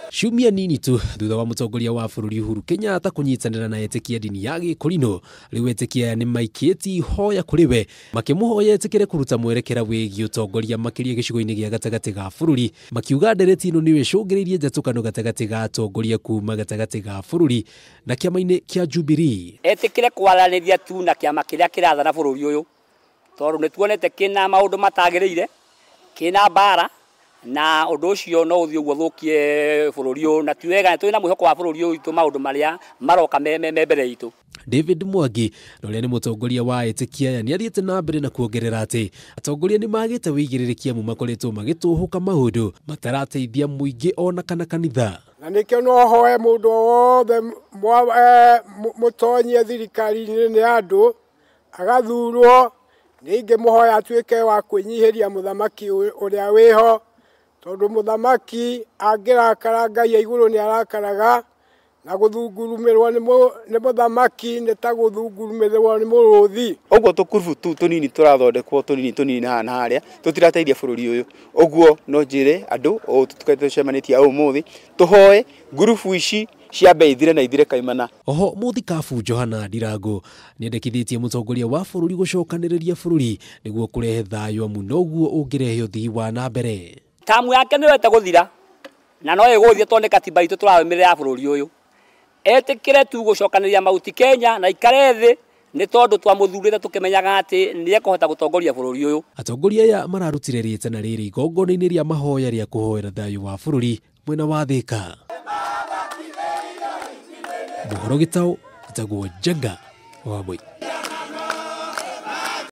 Ciumia nini tu thutha wa mutongoria wa bururi Uhuru Kenyatta kunyitanira na etekia dini ya Gikurino, riu etekia ni maiketi hoya kuriwe makimuhoya etekere kuruta mwerekera wigi utongoria makiria gicigo-ini gia gatagati ga bururi, makiuga ndereti ino niwe cungiririe njatukano gatagati ga atongoria kuma gatagati ga bururi na kiama-ini kia Jubilee. Etekire kwaraniria tu na kiama kiria kirathana bururi uyu tondu ni tuonete kina maundu matagiriire, kina bara na undu ucio no uthio guthukie bururi uyu, na tiwega twina mwihoko wa bururi uyu itu maundu maria maroka mbere itu. David Mwangi noria ni mutongoria wa etekia ni athiete na mbere na kuongerera ati atongoria ni magite wigiririkia mu makoretwo magituhuka maundu matarateithia muingi ona kana kanitha. Na nikio no hoe mundu wothe mutonyie thirikari-ini ni andu agathurwo ninge muhoya atuike wa kwinyihiria muthamaki uria wiho, tondu muthamaki angirakara Ngai ya iguru ni arakaraga, na guthungurumirwo ni muthamaki ni ta guthungurumirwo ni muruthi. Oguo tukurubu tu tunini turathondekwo tunini hana haria tutirateithia bururi uyu. Oguo no njire andu o tutukete cemanitia umuthi tuhoe ngurubu ici ciambe ithire na ithire kaimana. Oho muthikabu Johana Ndirango niendekithitie mutongoria wa bururi gucokaniriria bururi niguo kurehe thayo amu noguo ungirehe uthii wa na mbere. Tamu yake niwete guthira na no iguthie tondu katiba itu turawemerera bururi uyu. Etekire tu gucokaniria mauti Kenya na ikare thi ni tondu twamuthurire tukimenyaga ati ni ekuhota gutongoria bururi uyu. Atongoria ya mararutire ritana riri igongona-ini ria mahoya ria kuhoera thayo wa bururi mwena wa Thika. Muhoro Gitau, Gitagwo Njenga wa Moi.